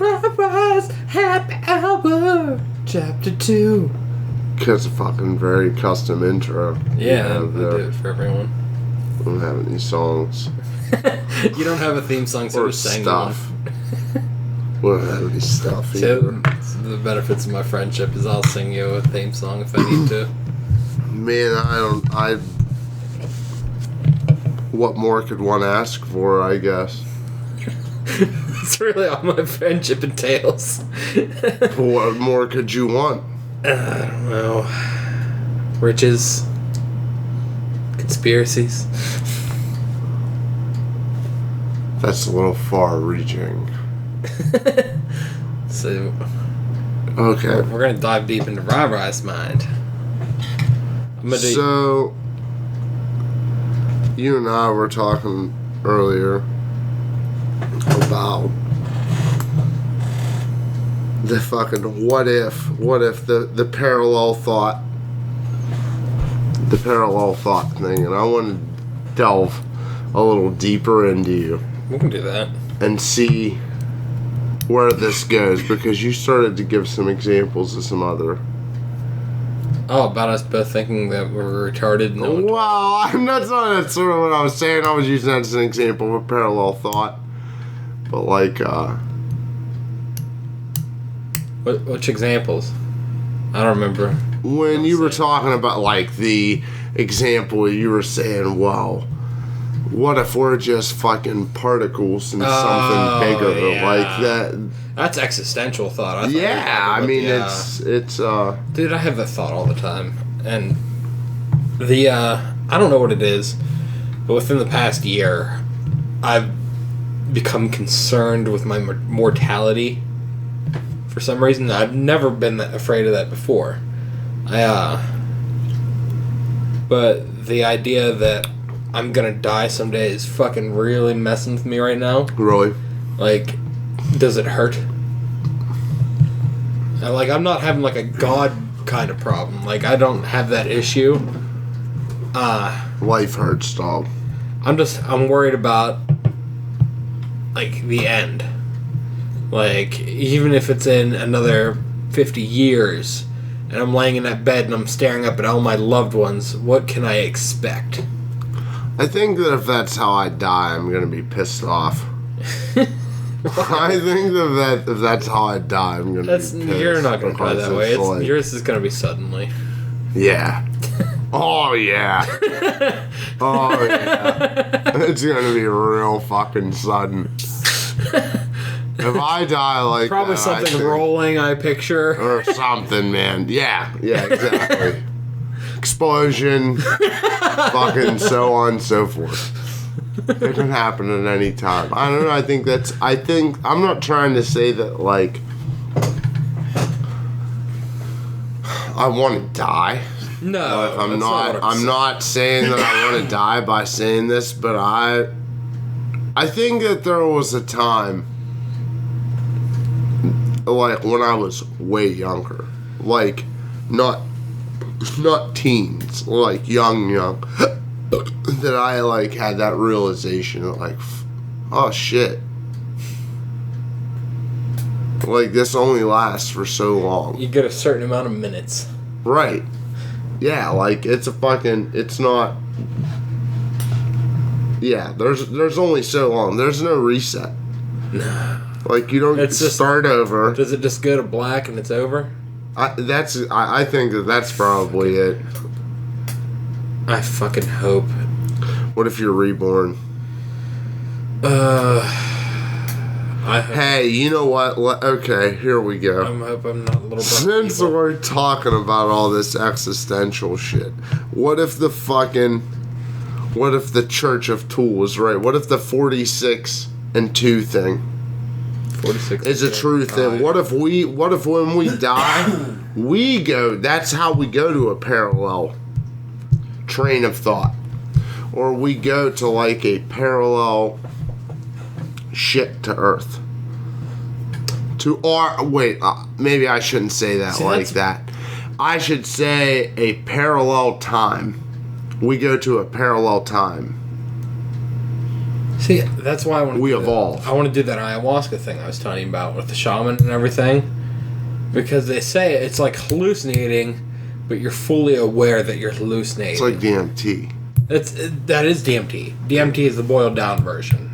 Rise, happy hour, chapter 2. Because a fucking very custom intro. Yeah, I do it for everyone. We don't have any songs. You don't have a theme song, so or we're saying stuff. We don't have any stuff either. So the benefits of my friendship is I'll sing you a theme song if I need to. Man, what more could one ask for, I guess? That's really all my friendship entails. What more could you want? I don't know. Riches. Conspiracies. That's a little far-reaching. So, okay. we're going to dive deep into Ryry's mind. So, you and I were talking earlier about the fucking what if the parallel thought thing, and I want to delve a little deeper into you. We can do that. And see where this goes, because you started to give some examples of some other. Oh, about us both thinking that we're retarded? No. Well, that's sort of what I was saying. I was using that as an example of a parallel thought. But, like, Which examples? I don't remember. When you were talking about, like, the example, you were saying, well, what if we're just fucking particles and something bigger? Yeah. Like that. That's existential thought. It's Dude, I have that thought all the time. And I don't know what it is, but within the past year, I've become concerned with my mortality. For some reason, I've never been that afraid of that before. But the idea that I'm gonna die someday is fucking really messing with me right now. Really? Like, does it hurt? And, like, I'm not having, like, a God kind of problem. Like, I don't have that issue. Life hurts, dog. I'm worried about, like, the end. Like, even if it's in another 50 years, and I'm laying in that bed and I'm staring up at all my loved ones, what can I expect? I think that if that's how I die, I'm gonna be pissed off. I think that if that's how I die, I'm gonna be pissed. You're not gonna die that way. Yours is gonna be suddenly. Yeah. Oh yeah. Oh yeah. It's gonna be real fucking sudden. If I die like probably that, something rolling, I picture. Or something, man. Yeah, exactly. Explosion, fucking so on and so forth. It can happen at any time. I don't know, I think, I'm not trying to say that, like, I want to die. No, I'm not saying that I want to die by saying this, but I think that there was a time, like, when I was way younger, like, not teens, like young, that I, like, had that realization of, like, oh shit, like, this only lasts for so long. You get a certain amount of minutes. Right. Yeah, like, it's not, yeah, there's only so long. There's no reset. No. Like, you don't start over. Does it just go to black and it's over? I think that's probably it. I fucking hope. What if you're reborn? Hey, you know what? Okay, here we go. I hope I'm not a little bit. Since we're talking about all this existential shit, what if the Church of Tool was right? What if the 46 and 2 thing 46 is a true thing? What if when we die, that's how we go to a parallel train of thought, or we go to, like, a parallel shit to Earth, maybe I shouldn't say that. That I should say a parallel time. We go to a parallel time. See, that's why I want to. We evolve. I want to do that ayahuasca thing I was telling you about with the shaman and everything, because they say it's like hallucinating, but you're fully aware that you're hallucinating. It's like DMT. That is DMT. DMT is the boiled down version.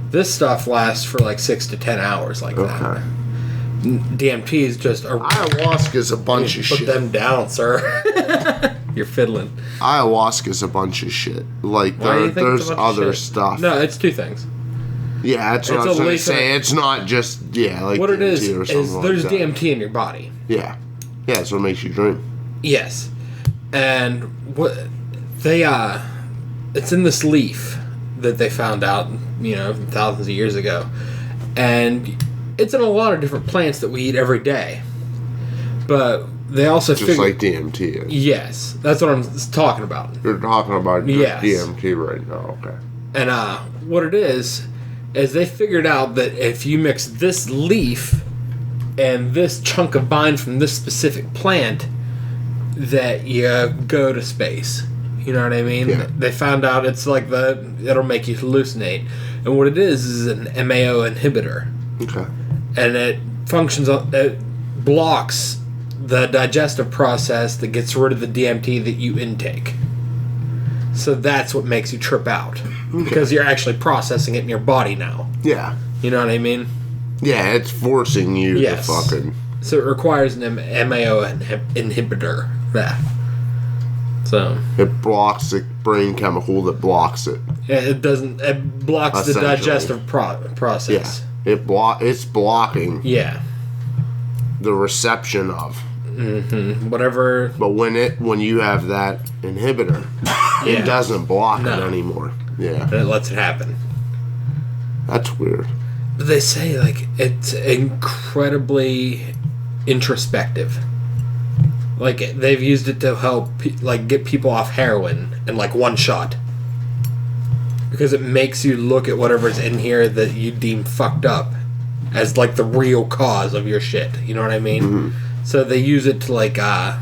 This stuff lasts for like 6 to 10 hours, like that. DMT is just ayahuasca is a bunch of shit. Put them down, sir. You're fiddling. Ayahuasca is a bunch of shit. Like there's other stuff. No, it's two things. Yeah, that's what I was going to say. It's not just like what DMT it is or something there's like that. DMT in your body. Yeah, that's what makes you dream. Yes, and what they it's in this leaf that they found out, thousands of years ago, and it's in a lot of different plants that we eat every day. But they also just like DMT is. Yes, that's what I'm talking about. You're talking about yes. DMT right now, okay? And what it is they figured out that if you mix this leaf and this chunk of vine from this specific plant, that you go to space. You know what I mean? Yeah. They found out it's like it'll make you hallucinate. And what it is an MAO inhibitor. Okay. And it blocks the digestive process that gets rid of the DMT that you intake. So that's what makes you trip out. Okay. Because you're actually processing it in your body now. Yeah. You know what I mean? Yeah, it's forcing you to fucking... So it requires an MAO inhibitor. Yeah. So it blocks the brain chemical that blocks it. It doesn't. It blocks the digestive process. Yeah. It's blocking. Yeah. The reception of. Mm-hmm. Whatever. But when you have that inhibitor, it doesn't block it anymore. Yeah. And it lets it happen. That's weird. But they say it's incredibly introspective. They've used it to help get people off heroin in one shot. Because it makes you look at whatever's in here that you deem fucked up as the real cause of your shit. You know what I mean? Mm-hmm. So they use it to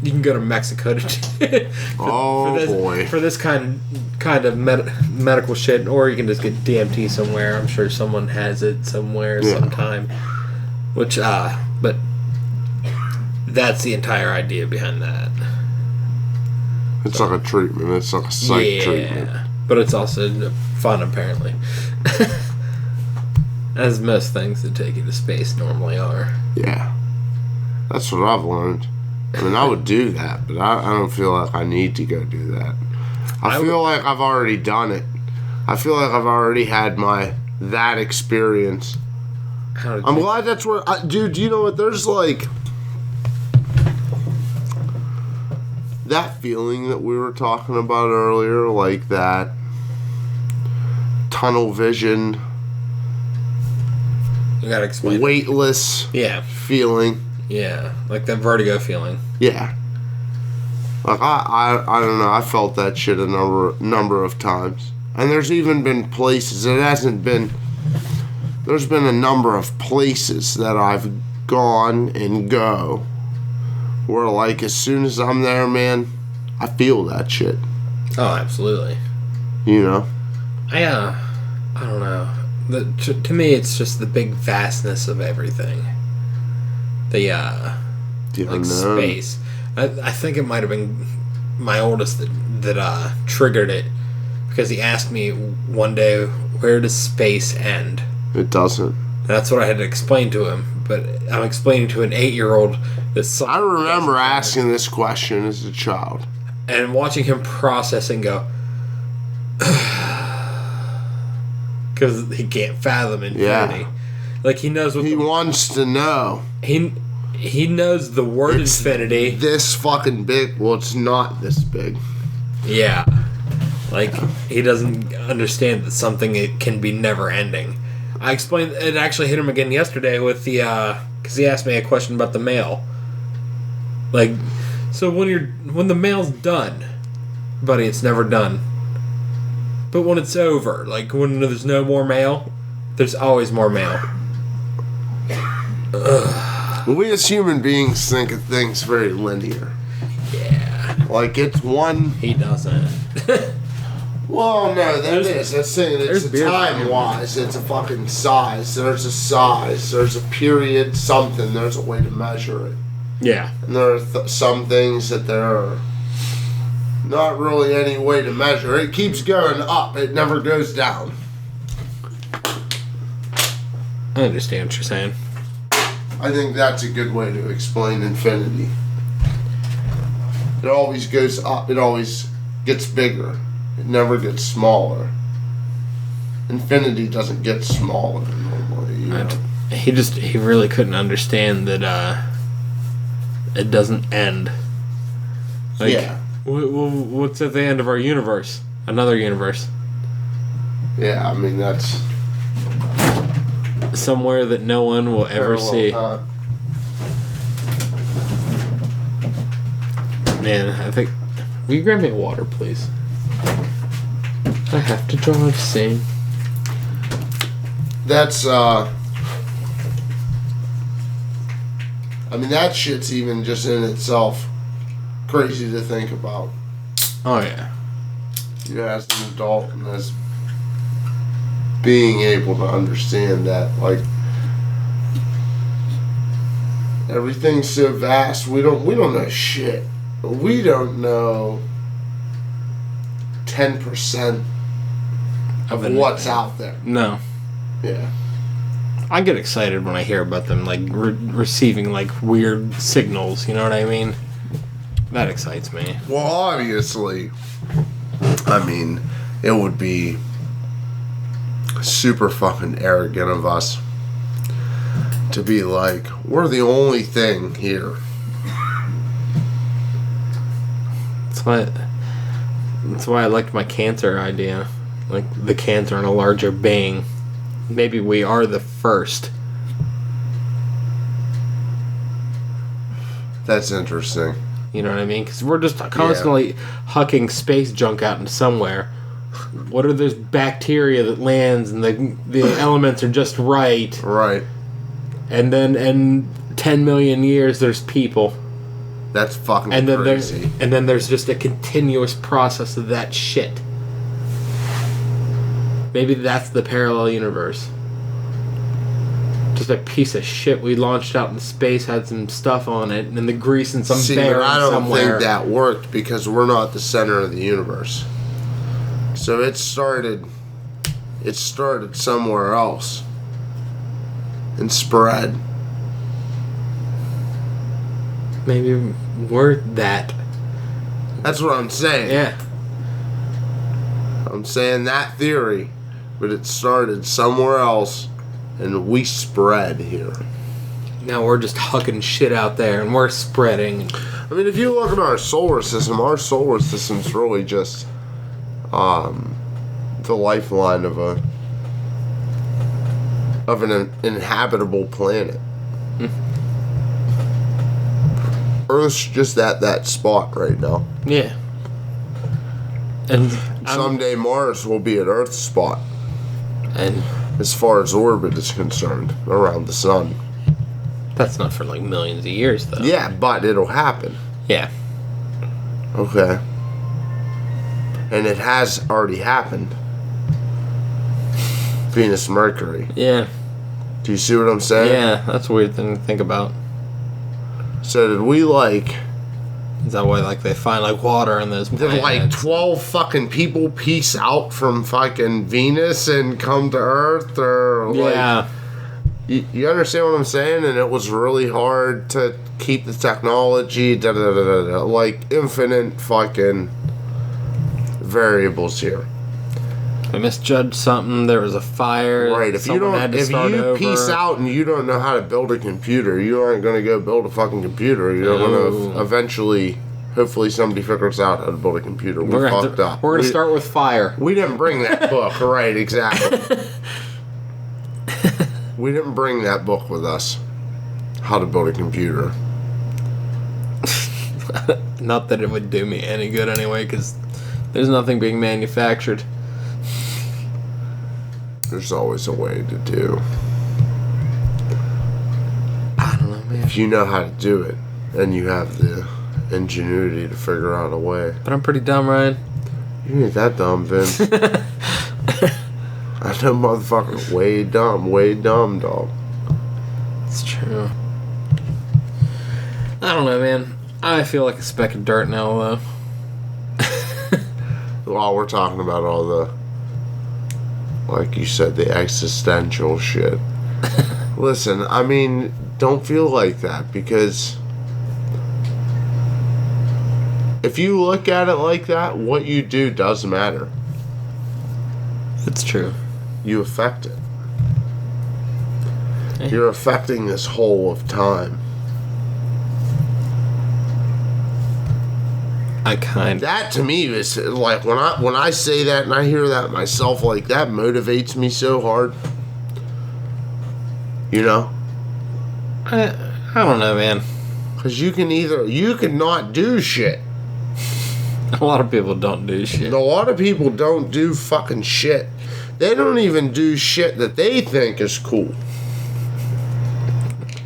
you can go to Mexico to for this kind of medical shit, or you can just get DMT somewhere. I'm sure someone has it somewhere sometime. Which but that's the entire idea behind that. It's like a treatment. It's like a psych treatment. But it's also fun, apparently. As most things that take you to space normally are. Yeah. That's what I've learned. I mean, I would do that, but I don't feel like I need to go do that. I feel like I've already done it. I feel like I've already had that experience. I'm glad that's where... dude, you know what? There's that feeling that we were talking about earlier, that tunnel vision, you gotta explain. Weightless feeling. Yeah, like that vertigo feeling. Yeah. I don't know, I felt that shit a number of times. And there's even been places, there's been a number of places that I've gone and go where as soon as I'm there, man, I feel that shit. Oh, absolutely. You know? I don't know. To me, it's just the big vastness of everything. The space. I think it might have been my oldest that triggered it, because he asked me one day, where does space end? It doesn't. That's what I had to explain to him, but I'm explaining to an 8-year-old that I remember asking this question as a child. And watching him process and go, because he can't fathom infinity. Yeah. He knows what he wants to know. He knows the word infinity. This fucking big. Well, it's not this big. Yeah. He doesn't understand that something it can be never ending. I explained, it actually hit him again yesterday with because he asked me a question about the mail. So when the mail's done, buddy, it's never done. But when it's over, when there's no more mail, there's always more mail. We as human beings think of things very linear. Yeah. It's one... He doesn't. Well, no, that's saying it's a time-wise. It's a fucking size. There's a size. There's a period, something. There's a way to measure it. Yeah. And there are some things that there are not really any way to measure. It keeps going up. It never goes down. I understand what you're saying. I think that's a good way to explain infinity. It always goes up. It always gets bigger. It never gets smaller. Infinity doesn't get smaller normally. You know? He really couldn't understand that it doesn't end. Like, yeah. What's at the end of our universe? Another universe. Yeah, I mean, that's... somewhere that no one will ever see. Man, I think... Will you grab me a water, please? I have to drive soon. That's, I mean, that shit's even just in itself crazy to think about. Oh, yeah. You know, as an adult and as being able to understand that, like, everything's so vast, we don't know shit. We don't know 10% of what's out there. No. Yeah. I get excited when I hear about them, like, receiving, like, weird signals, you know what I mean? That excites me. Well, obviously, I mean, it would be super fucking arrogant of us to be like, we're the only thing here. That's why I liked my cancer idea. Like, the cancer in a larger being. Maybe we are the first. That's interesting. You know what I mean? Because we're just constantly hucking space junk out into somewhere. What are those bacteria that lands and the elements are just right? Right. And then in 10 million years, there's people. That's fucking crazy. And then there's just a continuous process of that shit. Maybe that's the parallel universe. Just a piece of shit we launched out in space had some stuff on it, and then the grease and some bearing I don't somewhere. think that worked because we're not the center of the universe. So it started somewhere else and spread. Maybe we're that. That's what I'm saying. Yeah. I'm saying that theory, but it started somewhere else, and we spread here. Now we're just hucking shit out there, and we're spreading. I mean, if you look at our solar system's really just the lifeline of an inhabitable planet. Earth's just at that spot right now. Yeah. And someday Mars will be at Earth's spot. And as far as orbit is concerned, around the sun. That's not for like millions of years, though. Yeah, but it'll happen. Yeah. Okay. And it has already happened. Venus, Mercury. Yeah. Do you see what I'm saying? Yeah, that's a weird thing to think about. So did we like... Is that why like they find like water in those planets? Did like 12 fucking people peace out from fucking Venus and come to Earth? Or yeah. Like, you understand what I'm saying? And it was really hard to keep the technology, like infinite fucking variables here. I misjudged something. There was a fire. Right. If you peace out and you don't know how to build a computer, you aren't going to go build a fucking computer. You're going to eventually, hopefully, somebody figures out how to build a computer. We're fucked up. We're going to start with fire. We didn't bring that book. Right. Exactly. We didn't bring that book with us. How to build a computer. Not that it would do me any good anyway, because there's nothing being manufactured. There's always a way to do. I don't know, man. If you know how to do it, and you have the ingenuity to figure out a way. But I'm pretty dumb, Ryan. You ain't that dumb, Vince. I know motherfucker way dumb, dog. It's true. I don't know, man. I feel like a speck of dirt now, though. While we're talking about all the, like you said, the existential shit. Listen, I mean, don't feel like that, because if you look at it like that, what you do does matter. It's true. You affect it. Hey. You're affecting this whole of time. That to me is like, when I say that and I hear that myself, like, that motivates me so hard. You know? I don't know, man. Because you can not do shit. A lot of people don't do shit. A lot of people don't do fucking shit. They don't even do shit that they think is cool.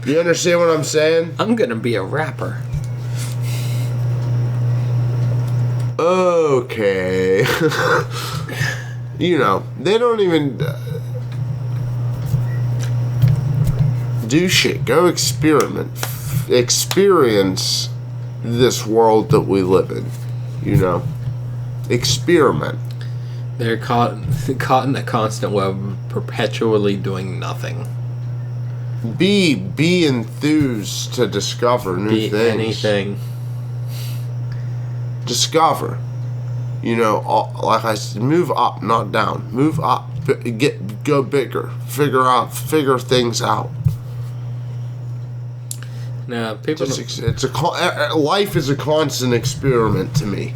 You understand what I'm saying? I'm gonna be a rapper. Okay. You know, they don't even do shit. Go experiment. Experience this world that we live in. You know? Experiment. They're caught in a constant web of perpetually doing nothing. Be enthused to discover new things. Anything. Discover. You know, like I said, move up, not down. Move up. Go bigger. Figure things out. No, people. Life is a constant experiment to me.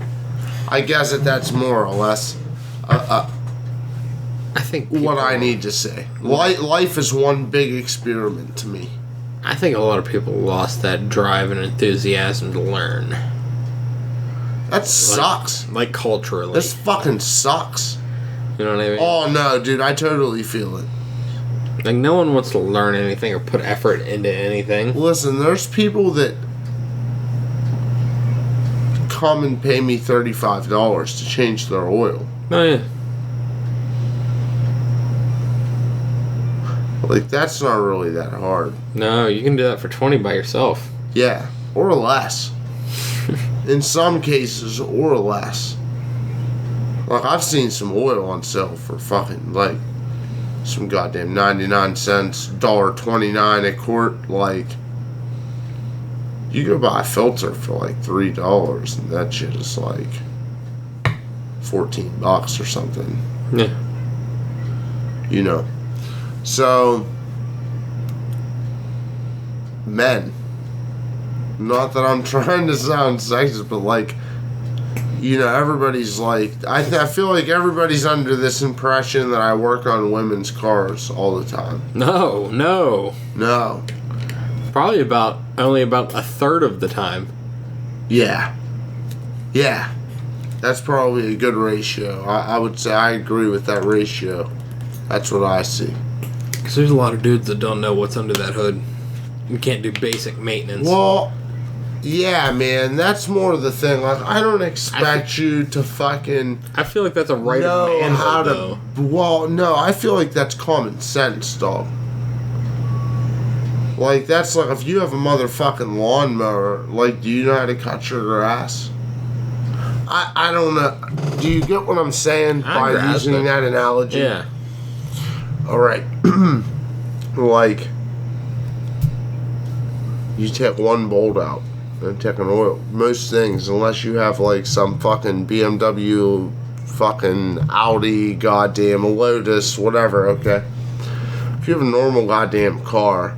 I guess that's more or less. I think what I need to say. Life is one big experiment to me. I think a lot of people lost that drive and enthusiasm to learn. That sucks. Like culturally. This fucking sucks. You know what I mean? Oh no, dude, I totally feel it. Like, no one wants to learn anything or put effort into anything. Listen, there's people that come and pay me $35 to change their oil. Oh, yeah. Like, that's not really that hard. No, you can do that for $20 by yourself. Yeah, or less. In some cases, or less. Like, I've seen some oil on sale for fucking, like, some goddamn 99 cents, $1.29 a quart. Like, you go buy a filter for like $3, and that shit is like $14 or something. Yeah. You know. So, men. Not that I'm trying to sound sexist, but like, you know, everybody's like, I feel like everybody's under this impression that I work on women's cars all the time. No. Probably only about a third of the time. Yeah. That's probably a good ratio. I would say I agree with that ratio. That's what I see. Because there's a lot of dudes that don't know what's under that hood. You can't do basic maintenance. Well, yeah, man, that's more the thing. Like, I don't expect you to fucking. I feel like that's a right of manhood, though. Well, no, I feel like that's common sense, dog. Like, that's like, if you have a motherfucking lawnmower, like, do you know how to cut your grass? I don't know. Do you get what I'm saying by using that analogy? Yeah. Alright. Like, you take one bolt out and take an oil. Most things, unless you have like some fucking BMW, fucking Audi, goddamn Lotus, whatever, okay? If you have a normal goddamn car,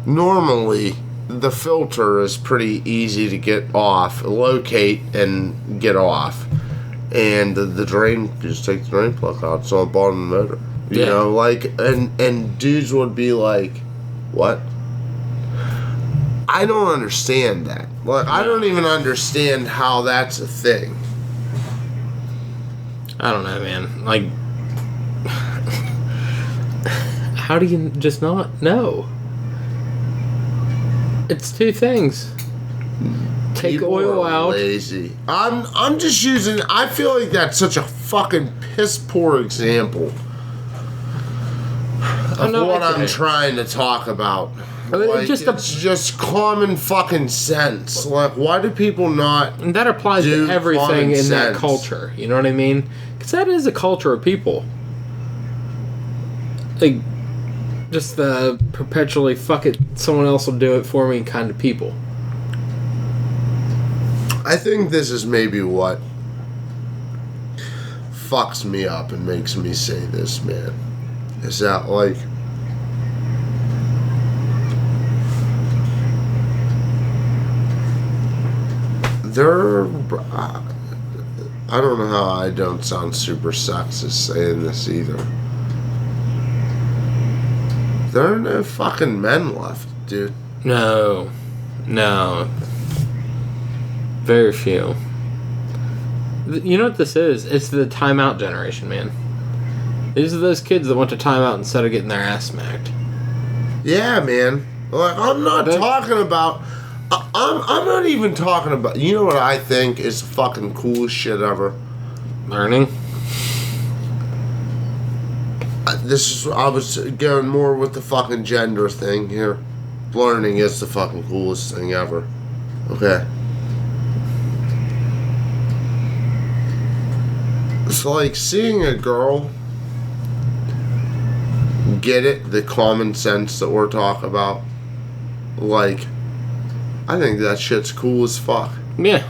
normally the filter is pretty easy to get off, locate and get off. And the drain, just take the drain plug out. It's on the bottom of the motor. You know, like, and dudes would be like, what? I don't understand that. Like, I don't even understand how that's a thing. I don't know, man. Like, how do you just not know? It's two things. take People oil are out. lazy. I'm just using. I feel like that's such a fucking piss poor example of what I'm trying to talk about. Like, it's just common fucking sense. Like, why do people not? And that applies to everything in that culture. You know what I mean? Because that is a culture of people. Like, just the perpetually fuck it, someone else will do it for me kind of people. I think this is maybe what fucks me up and makes me say this, man. Is that like I don't know how I don't sound super sexist saying this either. There are no fucking men left, dude. No. Very few. You know what this is? It's the timeout generation, man. These are those kids that went to timeout instead of getting their ass smacked. Yeah, man. Like, I'm not talking about... I'm not even talking about... You know what I think is the fucking coolest shit ever? Learning. I was going more with the fucking gender thing here. Learning is the fucking coolest thing ever. Okay. It's like seeing a girl get it, the common sense that we're talking about. Like, I think that shit's cool as fuck. Yeah.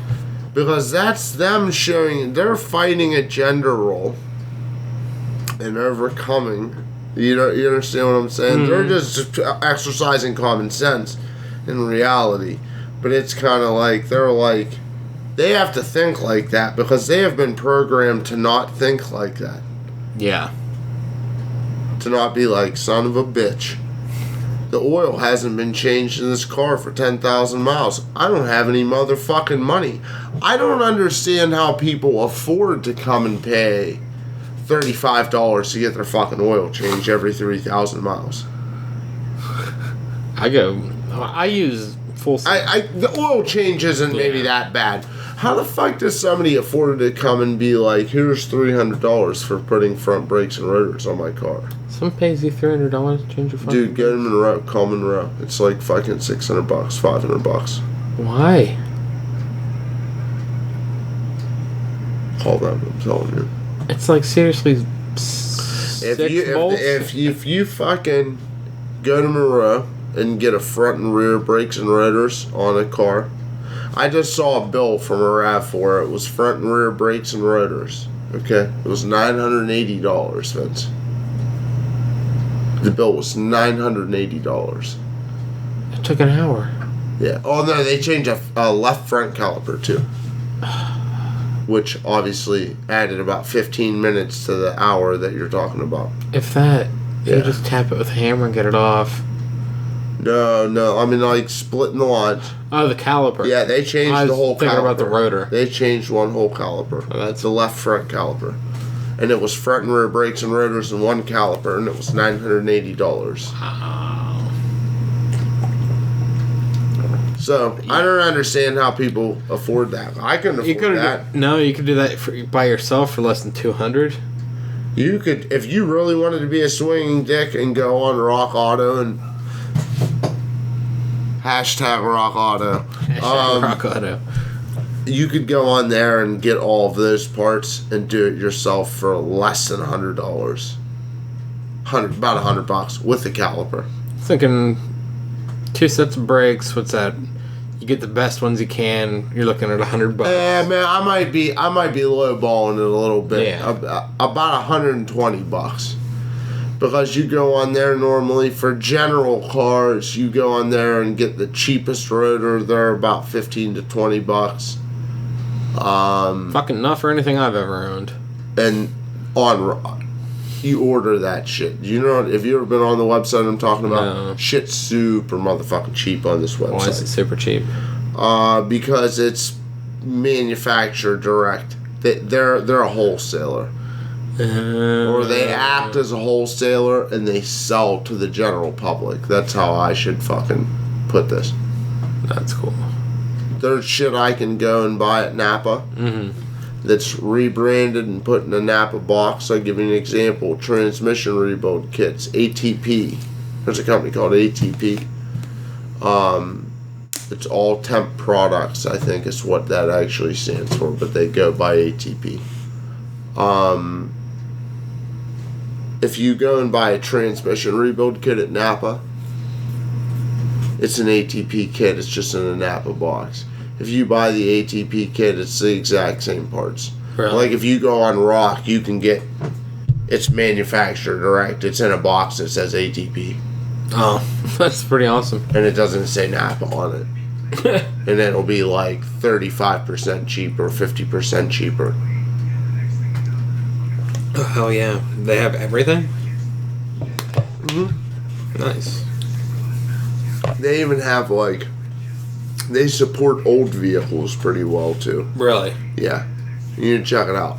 Because that's them showing, they're fighting a gender role and overcoming. You understand what I'm saying? Mm-hmm. They're just exercising common sense in reality. But it's kind of like, they have to think like that because they have been programmed to not think like that. Yeah. To not be like, son of a bitch. The oil hasn't been changed in this car for 10,000 miles. I don't have any motherfucking money. I don't understand how people afford to come and pay $35 to get their fucking oil changed every 3,000 miles. I use full... The oil change isn't maybe that bad. How the fuck does somebody afford to come and be like, here's $300 for putting front brakes and rotors on my car? Someone pays you $300 to change your front Dude, get them in a row. Call them in a row. It's like fucking $600, $500. Why? Call them, I'm telling you. It's like seriously if you fucking go to Monroe and get a front and rear brakes and rotors on a car. I just saw a bill from a RAV4. It was front and rear brakes and rotors. Okay? It was $980, Vince. The bill was $980. It took an hour. Yeah. Oh, no, they changed a left front caliper, too. Which obviously added about 15 minutes to the hour that you're talking about. If that, you just tap it with a hammer and get it off. No. I mean, like, splitting the lines. Oh, the caliper. Yeah, they changed the whole caliper. I was thinking about the rotor. They changed one whole caliper. Oh, that's the left front caliper. And it was front and rear brakes and rotors and one caliper, and it was $980. Wow. So, I don't understand how people afford that. I couldn't afford that. No, you could do that by yourself for less than $200. You could, if you really wanted to be a swinging dick and go on Rock Auto and... Hashtag Rock Auto. Rock Auto. You could go on there and get all of those parts and do it yourself for less than $100. About $100 with the caliper. Thinking 2 sets of brakes. What's that? You get the best ones you can. You're looking at $100. Yeah, man, I might be lowballing it a little bit. Yeah. About $120. Because you go on there normally for general cars, you go on there and get the cheapest rotor. They're about $15 to $20. Fucking enough for anything I've ever owned. And you order that shit. You know, if you ever been on the website I'm talking about, no. Shit's super motherfucking cheap on this website. Why is it super cheap? Because it's manufactured direct. They're a wholesaler. Or they act as a wholesaler and they sell to the general public. That's how I should fucking put this. That's cool. there's shit I can go and buy at Napa that's rebranded and put in a Napa box. I'll give you an example. Transmission rebuild kits, ATP. There's a company called ATP. It's all temp products, I think is what that actually stands for, but they go by ATP. If you go and buy a transmission rebuild kit at Napa, it's an ATP kit. It's just in a Napa box. If you buy the ATP kit, it's the exact same parts. Really? Like if you go on Rock, you can get it's manufactured direct. It's in a box that says ATP. Oh, that's pretty awesome. And it doesn't say Napa on it. And it'll be like 35% cheaper, 50% cheaper. Oh, hell yeah. They have everything? Mm-hmm. Nice. They even have like, they support old vehicles pretty well too. Really? Yeah. You need to check it out.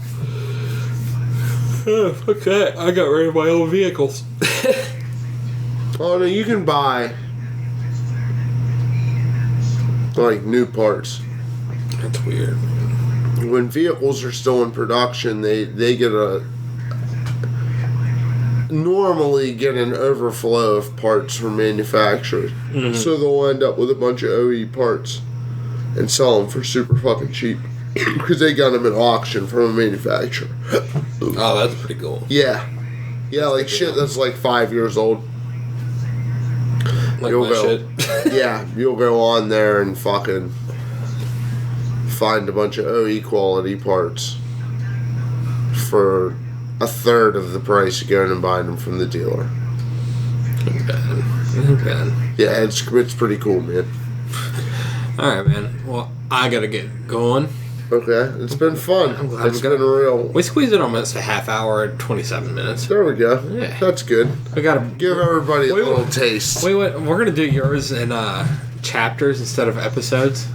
Oh, fuck that. I got rid of my old vehicles. Oh no, you can buy like new parts. That's weird. When vehicles are still in production, they normally get an overflow of parts from manufacturers. Mm-hmm. So they'll end up with a bunch of OE parts and sell them for super fucking cheap because they got them at auction from a manufacturer. Oh, that's pretty cool. Yeah, like shit that's like 5 years old. Like my shit. Yeah, you'll go on there and fucking find a bunch of OE quality parts for a third of the price of going and buying them from the dealer. Okay. Yeah, it's pretty cool, man. Alright, man. Well, I gotta get going. Okay, it's been fun. It's been real. We squeezed it almost a half hour, 27 minutes. There we go. Yeah. That's good. We gotta give everybody a little taste. Wait, we're gonna do yours in chapters instead of episodes.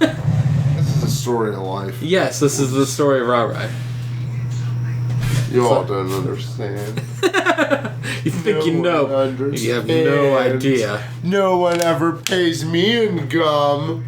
This is the story of life. Yes, this is the story of Ryry. You all don't understand. You think you know. You have no idea. No one ever pays me in gum.